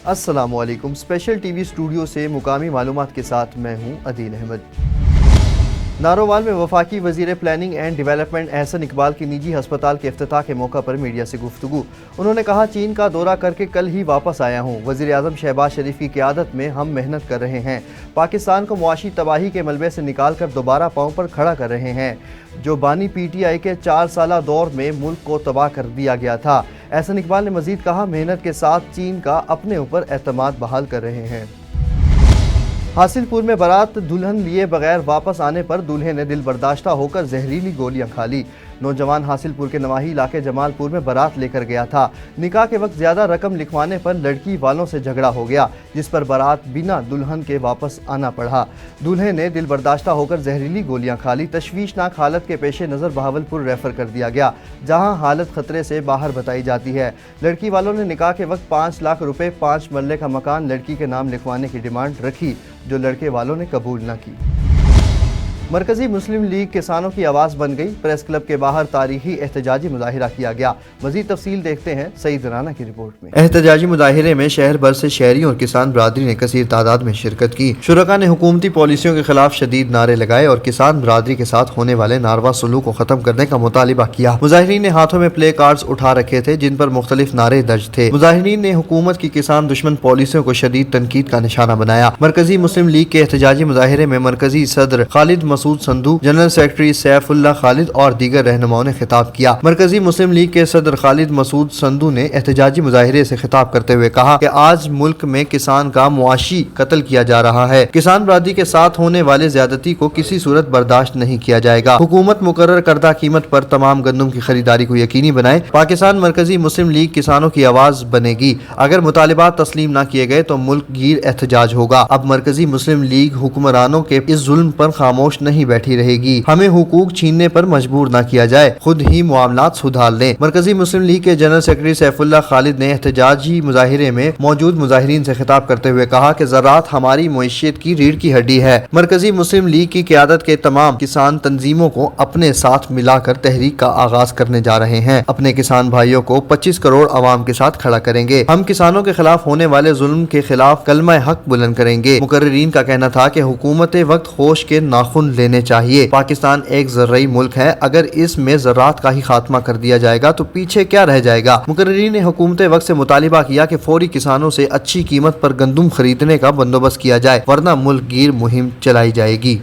السلام علیکم۔ Special T V studio سے مقامی معلومات کے ساتھ میں ہوں عدیل احمد۔ نارووال میں وفاقی وزیر planning and development Ahsan Iqbal کی نجی ہسپتال کے افتتاح کے موقع پر میڈیا سے گفتگو۔ انہوں نے کہا، چین کا دورہ کر کے کل ہی واپس آیا ہوں۔ وزیر اعظم شہباز شریف کی قیادت میں ہم محنت کر رہے ہیں، پاکستان کو معاشی تباہی کے ملبے سے نکال کر دوبارہ پاؤں پر کھڑا کر رہے ہیں، جو بانی پی ٹی آئی کے 4 سالہ دور میں ملک کو تباہ کر دیا گیا تھا۔ احسن اقبال نے مزید کہا، محنت کے ساتھ چین کا اپنے اوپر اعتماد بحال کر رہے ہیں۔ حاصل پور میں بارات دلہن لیے بغیر واپس آنے پر دولہے نے دل برداشتہ ہو کر زہریلی گولیاں کھا لی۔ نوجوان حاصل پور کے نواحی علاقے جمال پور میں بارات لے کر گیا تھا۔ نکاح کے وقت زیادہ رقم لکھوانے پر لڑکی والوں سے جھگڑا ہو گیا، جس پر بارات بنا دلہن کے واپس آنا پڑا۔ دولہے نے دل برداشتہ ہو کر زہریلی گولیاں کھا لی۔ تشویشناک حالت کے پیش نظر بہاولپور ریفر کر دیا گیا، جہاں حالت خطرے سے باہر بتائی جاتی ہے۔ لڑکی والوں نے نکاح کے وقت 5 لاکھ روپے 5 مرلے کا مکان لڑکی کے نام لکھوانے کی ڈیمانڈ رکھی، جو لڑکے والوں نے قبول نہ کی۔ مرکزی مسلم لیگ کسانوں کی آواز بن گئی۔ پریس کلب کے باہر تاریخی احتجاجی مظاہرہ کیا گیا۔ مزید تفصیل دیکھتے ہیں سعید رانا کی رپورٹ میں۔ احتجاجی مظاہرے میں شہر بھر سے شہریوں اور کسان برادری نے کثیر تعداد میں شرکت کی۔ شرکاء نے حکومتی پالیسیوں کے خلاف شدید نعرے لگائے اور کسان برادری کے ساتھ ہونے والے ناروا سلوک کو ختم کرنے کا مطالبہ کیا۔ مظاہرین نے ہاتھوں میں پلے کارڈز اٹھا رکھے تھے، جن پر مختلف نعرے درج تھے۔ مظاہرین نے حکومت کی کسان دشمن پالیسیوں کو شدید تنقید کا نشانہ بنایا۔ مرکزی مسلم لیگ کے احتجاجی مظاہرے میں مرکزی صدر خالد مسعود سندھو، جنرل سیکرٹری سیف اللہ خالد اور دیگر رہنماؤں نے خطاب کیا۔ مرکزی مسلم لیگ کے صدر خالد مسعود سندھو نے احتجاجی مظاہرے سے خطاب کرتے ہوئے کہا کہ آج ملک میں کسان کا معاشی قتل کیا جا رہا ہے۔ کسان برادری کے ساتھ ہونے والے زیادتی کو کسی صورت برداشت نہیں کیا جائے گا۔ حکومت مقرر کردہ قیمت پر تمام گندم کی خریداری کو یقینی بنائے۔ پاکستان مرکزی مسلم لیگ کسانوں کی آواز بنے گی۔ اگر مطالبات تسلیم نہ کیے گئے تو ملک گیر احتجاج ہوگا۔ اب مرکزی مسلم لیگ حکمرانوں کے اس ظلم پر خاموش نہیں بیٹھی رہے گی۔ ہمیں حقوق چھیننے پر مجبور نہ کیا جائے، خود ہی معاملات سدھار لیں۔ مرکزی مسلم لیگ کے جنرل سیکرٹری سیف اللہ خالد نے احتجاجی مظاہرے میں موجود مظاہرین سے خطاب کرتے ہوئے کہا کہ زراعت ہماری معیشت کی ریڑھ کی ہڈی ہے۔ مرکزی مسلم لیگ کی قیادت کے تمام کسان تنظیموں کو اپنے ساتھ ملا کر تحریک کا آغاز کرنے جا رہے ہیں۔ اپنے کسان بھائیوں کو 25 کروڑ عوام کے ساتھ کھڑا کریں گے۔ ہم کسانوں کے خلاف ہونے والے ظلم کے خلاف کلمہ حق بلند کریں گے۔ مقررین کا کہنا تھا کہ حکومت وقت ہوش کے ناخن لینے چاہیے۔ پاکستان ایک زرعی ملک ہے، اگر اس میں زراعت کا ہی خاتمہ کر دیا جائے گا تو پیچھے کیا رہ جائے گا۔ مقررین نے حکومت وقت سے مطالبہ کیا کہ فوری کسانوں سے اچھی قیمت پر گندم خریدنے کا بندوبست کیا جائے، ورنہ ملک گیر مہم چلائی جائے گی۔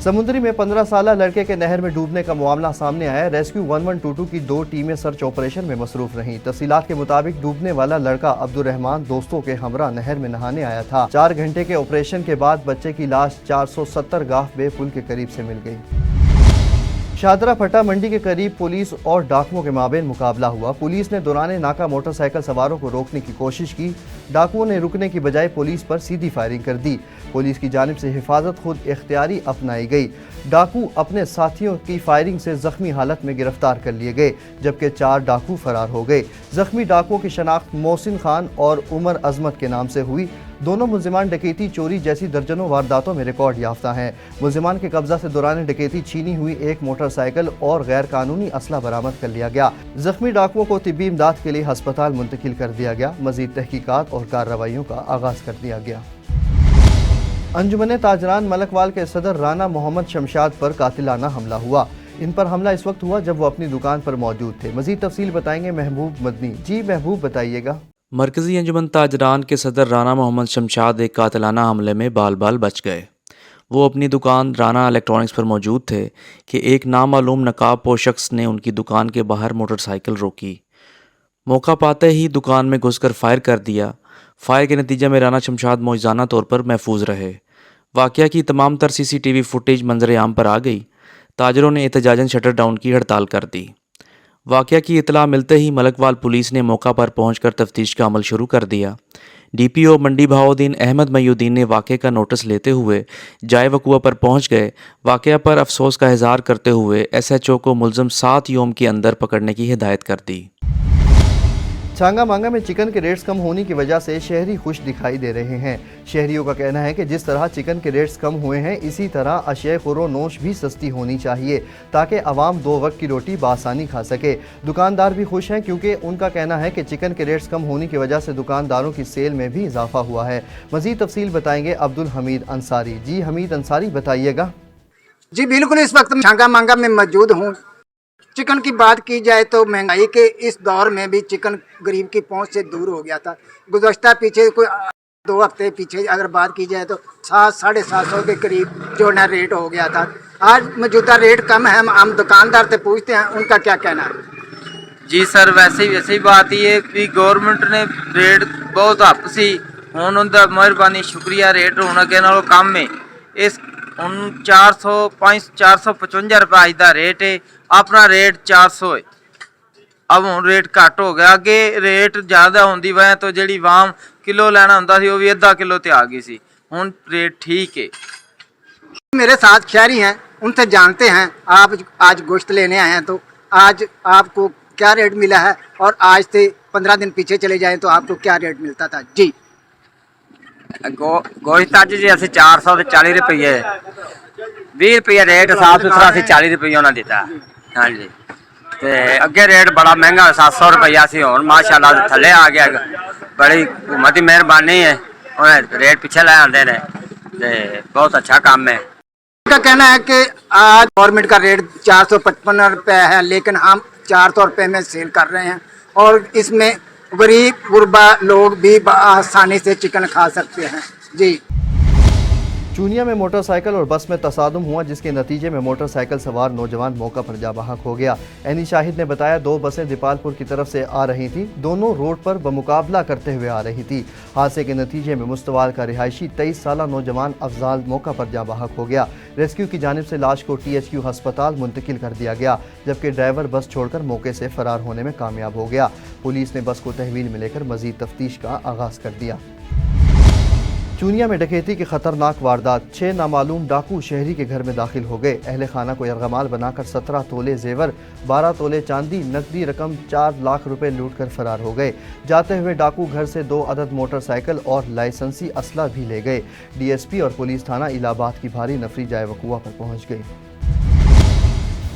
سمندری میں 15 سالہ لڑکے کے نہر میں ڈوبنے کا معاملہ سامنے آیا۔ ریسکیو 1122 کی 2 ٹیمیں سرچ آپریشن میں مصروف رہیں۔ تفصیلات کے مطابق ڈوبنے والا لڑکا عبدالرحمان دوستوں کے ہمراہ نہر میں نہانے آیا تھا۔ 4 گھنٹے کے آپریشن کے بعد بچے کی لاش 470 گاہ بے پل کے قریب سے مل گئی۔ شادرہ پھٹا منڈی کے قریب پولیس اور ڈاکوؤں کے مابین مقابلہ ہوا۔ پولیس نے دوران ناکہ موٹر سائیکل سواروں کو روکنے کی کوشش کی۔ ڈاکوؤں نے رکنے کی بجائے پولیس پر سیدھی فائرنگ کر دی۔ پولیس کی جانب سے حفاظت خود اختیاری اپنائی گئی۔ ڈاکو اپنے ساتھیوں کی فائرنگ سے زخمی حالت میں گرفتار کر لیے گئے، جبکہ 4 ڈاکو فرار ہو گئے۔ زخمی ڈاکوؤں کی شناخت محسن خان اور عمر عظمت کے نام سے ہوئی۔ دونوں ملزمان ڈکیتی، چوری جیسی درجنوں وارداتوں میں ریکارڈ یافتہ ہیں۔ ملزمان کے قبضہ سے دوران ڈکیتی چھینی ہوئی 1 موٹر سائیکل اور غیر قانونی اسلحہ برآمد کر لیا گیا۔ زخمی ڈاکوؤں کو طبی امداد کے لیے ہسپتال منتقل کر دیا گیا۔ مزید تحقیقات اور کارروائیوں کا آغاز کر دیا گیا۔ انجمن تاجران ملکوال کے صدر رانا محمد شمشاد پر قاتلانہ حملہ ہوا۔ ان پر حملہ اس وقت ہوا جب وہ اپنی دکان پر موجود تھے۔ مزید تفصیل بتائیں گے محبوب مدنی۔ جی محبوب، بتائیے گا۔ مرکزی انجمن تاجران کے صدر رانا محمد شمشاد ایک قاتلانہ حملے میں بال بال بچ گئے۔ وہ اپنی دکان رانا الیکٹرانکس پر موجود تھے کہ ایک نامعلوم نقاب پوش شخص نے ان کی دکان کے باہر موٹر سائیکل روکی۔ موقع پاتے ہی دکان میں گھس کر فائر کر دیا۔ فائر کے نتیجے میں رانا شمشاد موجزانہ طور پر محفوظ رہے۔ واقعہ کی تمام تر CCTV فوٹیج منظر عام پر آ گئی۔ تاجروں نے احتجاجاً شٹر ڈاؤن کی ہڑتال کر دی۔ واقعہ کی اطلاع ملتے ہی ملکوال پولیس نے موقع پر پہنچ کر تفتیش کا عمل شروع کر دیا۔ DPO منڈی بہاؤدین احمد محی نے واقعے کا نوٹس لیتے ہوئے جائے وقوع پر پہنچ گئے۔ واقعہ پر افسوس کا اظہار کرتے ہوئے SHO کو ملزم 7 یوم کے اندر پکڑنے کی ہدایت کر دی۔ छांगा मांगा में चिकन के रेट्स कम होने की वजह से शहरी खुश दिखाई दे रहे हैं। शहरियों का कहना है कि जिस तरह चिकन के रेट्स कम हुए हैं, इसी तरह अशिया खुरो-नोश भी सस्ती होनी चाहिए ताकि आवाम 2 वक्त की रोटी बासानी खा सके। दुकानदार भी खुश हैं क्योंकि उनका कहना है कि चिकन के रेट्स कम होने की वजह से दुकानदारों की सेल में भी इजाफा हुआ है। मज़ीद तफसील बताएंगे अब्दुल हमीद अंसारी। जी हमीद अंसारी, बताइएगा। जी बिल्कुल, इस वक्त छांगा मांगा में मौजूद हूँ। चिकन की बात की जाए तो महंगाई के इस दौर में भी चिकन गरीब की पहुंच से दूर हो गया था। गुज़श्ता पीछे कोई 2 हफ्ते पीछे अगर बात की जाए तो 700-750 के करीब जो ना रेट हो गया था। आज मौजूदा रेट कम है। हम दुकानदार से पूछते हैं उनका क्या कहना है। जी सर, वैसे ही बात ही है कि गवर्नमेंट ने रेट बहुत आपसी हुण उनका मेहरबानी शुक्रिया रेट होना के नालों कम है। इस ਹੁਣ 455 रुपये अज का रेट है, अपना रेट 400 है। अब हूँ रेट घट हो गया, अगे रेट ज़्यादा होंदी वजह तो जी वाम किलो लेना होंदा सी, वो भी अद्धा किलो ते आ गई सी। हुण रेट ठीक है। मेरे साथ शहरी हैं, उनसे जानते हैं। आप आज गोश्त लेने आए हैं तो आज आपको क्या रेट मिला है और आज से 15 दिन पीछे चले जाएं तो आपको क्या रेट मिलता था। जी गोश्त अज जी असी 440 रुपये 20 रुपये रेट, साफ सुथरा असी 40 रुपये उन्हें दिता। हाँ जी, तो अगे रेट बड़ा महंगा 700 रुपया सी, हुण माशाअल्लाह थले आ गया। बड़ी हुकूमत की मेहरबानी है, उन्हें रेट पीछे लै आते हैं, बहुत अच्छा काम है। का कहना है कि आज गवर्नमेंट का रेट 455 रुपये है, लेकिन हम 400 रुपये में सेल कर रहे हैं और इसमें गरीब गुरबा लोग भी आसानी से चिकन खा सकते हैं। जी चूनिया में मोटरसाइकिल और बस में तसादुम हुआ, जिसके नतीजे में मोटरसाइकिल सवार नौजवान मौका पर जा बहक हो गया। एनी शाहिद ने बताया 2 बसें दीपालपुर की तरफ से आ रही थी, दोनों रोड पर बमुकाबला करते हुए आ रही थी। हादसे के नतीजे में मुस्तवाल का रिहायशी 23 साला नौजवान अफजाल मौका पर जा बहक हो गया। रेस्क्यू की जानिब से लाश को THQ अस्पताल मुंतकिल कर दिया गया, जबकि ड्राइवर बस छोड़कर मौके से फरार होने में कामयाब हो गया। पुलिस ने बस को तहवील में लेकर मजीद तफ्तीश का आगाज कर दिया। चूनिया में डकैती की खतरनाक वारदात, 6 नामालूम डाकू शहरी के घर में दाखिल हो गए। अहले खाना को यरगमाल बनाकर 17 तोले जेवर, 12 तोले चांदी, नकदी रकम 4 लाख रुपए लूट कर फरार हो गए। जाते हुए डाकू घर से 2 अदद मोटरसाइकिल और लाइसेंसी असला भी ले गए। DSP और पुलिस थाना इलाहाबाद की भारी नफरी जाए वकुआ पर पहुंच गई।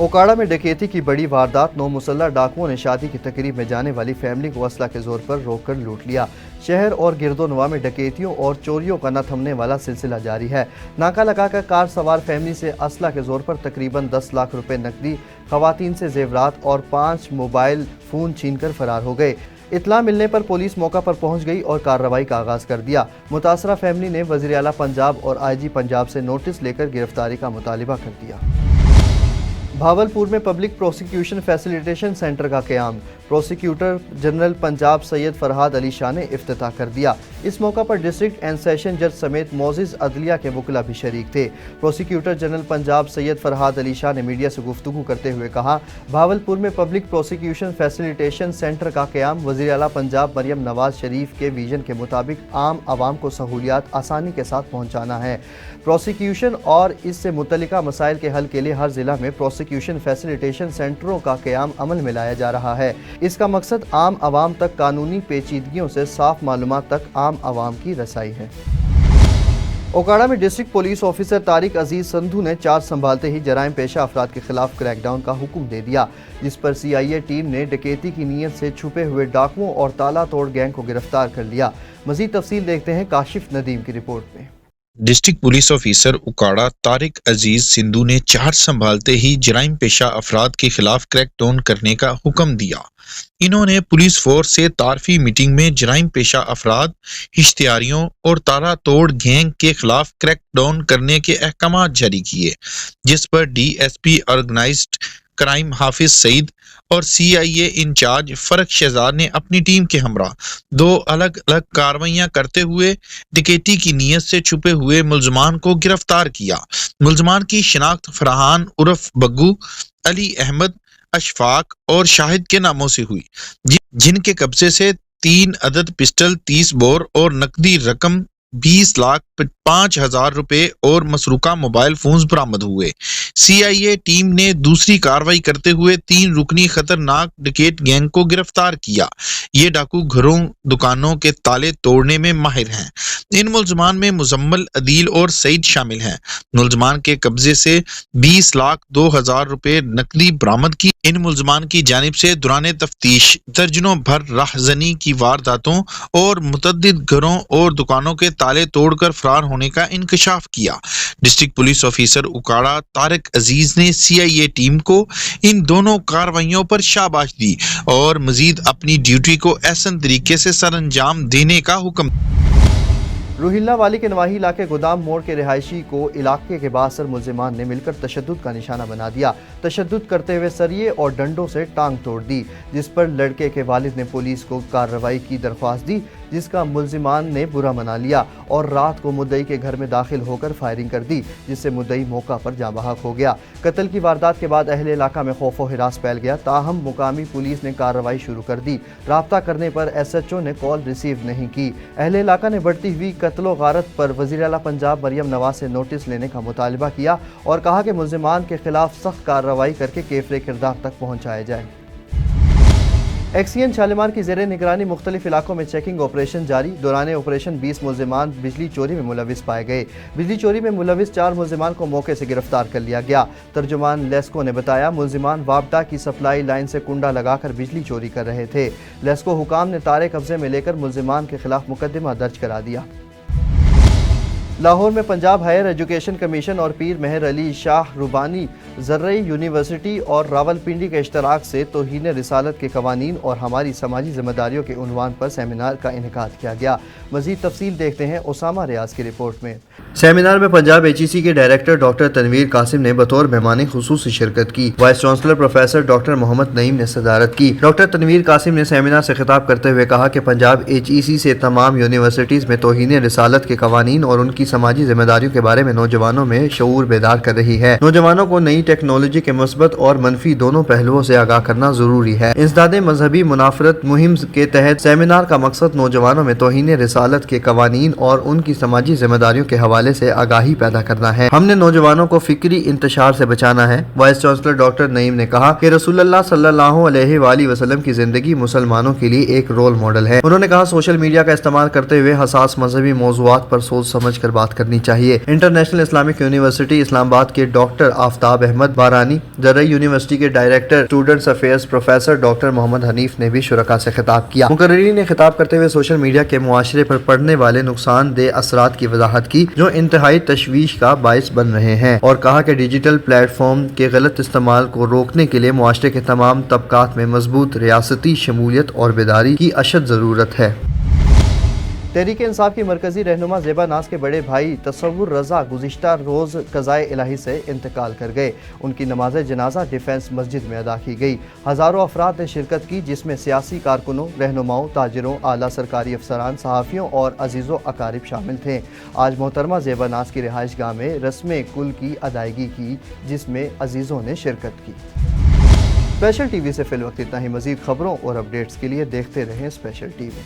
ओकाड़ा में डकैती की बड़ी वारदात, 9 मुसल्लह डाकुओं ने शादी की तकरीब में जाने वाली फैमिली को असला के जोर पर रोककर लूट लिया। शहर और गिरदोनवा में डकैतियों और चोरियों का न थमने वाला सिलसिला जारी है। नाका लगाकर कार सवार फैमिली से असला के जोर पर तकरीबन 10 लाख रुपए नकदी, खवातीन से जेवरात और 5 मोबाइल फ़ोन छीनकर फरार हो गए। इत्तला मिलने पर पुलिस मौका पर पहुंच गई और कार्रवाई का आगाज कर दिया। मुतासरा फैमिली ने वज़ीर आला पंजाब और IG पंजाब से नोटिस लेकर गिरफ्तारी का मुतालिबा कर दिया। भावलपुर में पब्लिक प्रोसिक्यूशन फैसिलिटेशन सेंटर का क़याम, प्रोसिक्यूटर जनरल पंजाब सैयद फरहाद अली शाह ने इफ्तिताह कर दिया। इस मौका पर डिस्ट्रिक्ट एंड सेशन जज समेत मोअज़्ज़िज़ अदलिया के वकला भी शरीक थे। प्रोसिक्यूटर जनरल पंजाब सैयद फरहाद अली शाह ने मीडिया से गुफ्तगू करते हुए कहा, भावलपुर में पब्लिक प्रोसिक्यूशन फैसिलिटेशन सेंटर का क़याम वज़ीर आला पंजाब मरियम नवाज शरीफ के विजन के मुताबिक आम आवाम को सहूलियात आसानी के साथ पहुँचाना है। प्रोसिक्यूशन और इससे मुतल्लिका मसाइल के हल के लिए हर ज़िला में प्रोसिक्यूशन फैसिलिटेशन सेंटरों का क़याम अमल में लाया जा रहा है। इसका मकसद आम आवाम तक कानूनी पेचीदगियों से साफ मालूमात तक आम आवाम की रसाई है। ओकाड़ा में डिस्ट्रिक्ट पुलिस ऑफिसर तारिक अजीज संधू ने चार्ज संभालते ही जराइम पेशा अफराद के खिलाफ क्रैकडाउन का हुक्म दे दिया, जिस पर CIA टीम ने डकैती की नीयत से छुपे हुए डाकुओं और ताला तोड़ गैंग को गिरफ्तार कर लिया। मजीद तफसील देखते हैं काशिफ नदीम की रिपोर्ट में। District police officer Okara Tariq Aziz Sindhu ने चार्ज संभालते ही जराइम पेशा अफराद के खिलाफ क्रैकडाउन करने का हुक्म दिया। इन्होंने पुलिस फोर्स से तारफी मीटिंग में जराइम पेशा अफराद, इश्तिहारियों और ताला तोड़ गैंग के खिलाफ क्रैकडाउन करने के अहकामात जारी किए, जिस पर DSP organised crime Hafiz Saeed और CIA इंचार्ज फरक शहजाद ने अपनी टीम के हमरा 2 अलग अलग कार्रवाइयां करते हुए डकैती की नीयत से छुपे हुए मुल्जमान को गिरफ्तार किया। मुल्जमान की शिनाख्त फरहान उर्फ बग्गू, अली अहमद, अशफाक और शाहिद के नामों से हुई, जिनके कब्जे से 3 अदद पिस्टल, 30 बोर और नकदी रकम 20,05,000 रुपए और मसरूका मोबाइल फोन्स बरामद हुए। CIA टीम ने दूसरी कार्रवाई करते हुए 3 रुकनी खतरनाक डकैत गैंग को गिरफ्तार किया। ये डाकू घरों दुकानों के ताले तोड़ने में माहिर हैं। इन मुलजमान में मुजम्मल, अदील और सईद शामिल हैं। मुलजमान के कब्जे से 20,02,000 रुपए नकदी बरामद की। इन मुलजमान की जानिब से दौरान तफ्तीश दर्जनों भर राहजनी की वारदातों और मुतअद्दिद घरों और दुकानों के ताले तोड़कर फरार होने का इंकशाफ किया। District police officer Okara Tariq Aziz ने CIA टीम को इन दोनों कार्रवाइयों पर शाबाश दी और मजीद अपनी ड्यूटी को एहसन तरीके से सरअंजाम देने का हुक्म। रोहिल्ला वाली के नवाही इलाके गोदाम मोड़ के रिहायशी को इलाके के बासर मुल्जिमान ने मिलकर तशद्दुद का निशाना बना दिया। तशद्दुद करते हुए सरिये और डंडों से टांग तोड़ दी, जिस पर लड़के के वालिद ने पुलिस को कार्रवाई की दरख्वास्त दी, जिसका मुल्जिमान ने बुरा मना लिया और रात को मुद्दई के घर में दाखिल होकर फायरिंग कर दी, जिससे मुद्दई मौका पर जाँ बहक हो गया। कत्ल की वारदात के बाद अहले इलाका में खौफ व हिरास फैल गया। ताहम मुकामी पुलिस ने कार्रवाई शुरू कर दी। राब्ता करने पर SHO ने कॉल रिसीव नहीं की। अहले इलाका ने बढ़ती हुई कत्ल गारत पर वज़ीर आला पंजाब मरियम नवाज से नोटिस लेने का मुतालबा किया और कहा कि मुल्जिमान के खिलाफ सख्त कार्रवाई करके केफरे किरदार तक पहुँचाया जाए। एक्सीएन शालीमार की ज़ेरे निगरानी मुख्तलिफ इलाकों में चेकिंग ऑपरेशन जारी। दौरान ऑपरेशन 20 मुल्जिमान बिजली चोरी में मुलविस पाए गए। बिजली चोरी में मुलविस 4 मुल्जिमान को मौके से गिरफ्तार कर लिया गया। तर्जुमान लेस्को ने बताया, मुल्जिमान वापडा की सप्लाई लाइन से कुंडा लगाकर बिजली चोरी कर रहे थे। लेस्को हुकाम ने तारे कब्जे में लेकर मुल्जिमान के खिलाफ मुकदमा दर्ज करा दिया। लाहौर में पंजाब हायर एजुकेशन कमीशन और पीर मेहर अली शाह रुबानी ज़र्रई यूनिवर्सिटी और रावलपिंडी के इश्तराक से तौहीन रिसालत के कवानीन और हमारी समाजी जिम्मेदारियों के उन्वान पर सेमिनार का इनेकाद किया गया। मज़ीद तफसील देखते हैं उसामा रियाज की रिपोर्ट में। सेमिनार में पंजाब HEC के डायरेक्टर डॉक्टर तनवीर कासिम ने बतौर मेहमान खुसूसी शिरकत की। Vice chancellor professor doctor Mohammad Naeem ने सदारत की। डॉक्टर तनवीर कासिम ने सेमिनार से खिताब करते हुए कहा कि पंजाब HEC से तमाम यूनिवर्सिटीज़ में तौहीन रिसालत के कवानीन और उनकी समाजी जिम्मेदारियों के बारे में नौजवानों में शऊर बेदार कर रही है। नौजवानों को नई टेक्नोलॉजी के मुस्बत और मनफी दोनों पहलुओं से आगाह करना जरूरी है। इंसदादे मजहबी मुनाफरत मुहिम के तहत सेमिनार का मकसद नौजवानों में तौहीन रिसालत के कवानीन और उनकी समाजी जिम्मेदारियों के हवाले से आगाही पैदा करना है। हमने नौजवानों को फिक्री इंतशार से बचाना है। वाइस चांसलर डॉक्टर नईम ने कहा कि रसूलुल्लाह सल्लल्लाहु अलैहि वसल्लम की जिंदगी मुसलमानों के लिए एक रोल मॉडल है। उन्होंने कहा, सोशल मीडिया का इस्तेमाल करते हुए हसास मजहबी मौज़ूआत पर सोच समझ कर बात करनी चाहिए। इंटरनेशनल इस्लामिक यूनिवर्सिटी इस्लामाबाद के डॉक्टर आफ्ताब अहमद बारानी, ज़र्रई यूनिवर्सिटी के director students affairs professor doctor Mohammad Hanif ने भी शुरका से खिताब किया। मुकर्रिरीन ने खिताब करते हुए सोशल मीडिया के मुआशरे पर पड़ने वाले नुकसानदेह असरात की वजाहत की, जो इंतहाई तशवीश का बाइस बन रहे हैं, और कहा कि डिजिटल प्लेटफॉर्म के गलत इस्तेमाल को रोकने के लिए मुआशरे के तमाम तबकात में मजबूत रियासती शमूलियत और बेदारी की अशद ज़रूरत है। तहरीक इंसाफ की मरकजी रहनुमा ज़ेबा नाज के बड़े भाई तसव्वुर रज़ा गुज़िश्ता रोज़ क़ज़ाए इलाही से इंतकाल कर गए। उनकी नमाज जनाजा डिफेंस मस्जिद में अदा की गई। हज़ारों अफराद ने शिरकत की, जिसमें सियासी कारकुनों, रहनुमाओं, ताजिरों, आला सरकारी अफसरान, सहाफ़ियों और अजीज़ों अकारिब शामिल थे। आज मोहतरमा ज़ेबा नाज की रिहाइश गाह में रस्म कुल की अदायगी की, जिसमें अजीज़ों ने शिरकत की। स्पेशल TV से फ़िलवक्त इतना ही। मज़ीद खबरों और अपडेट्स के लिए देखते रहें स्पेशल TV।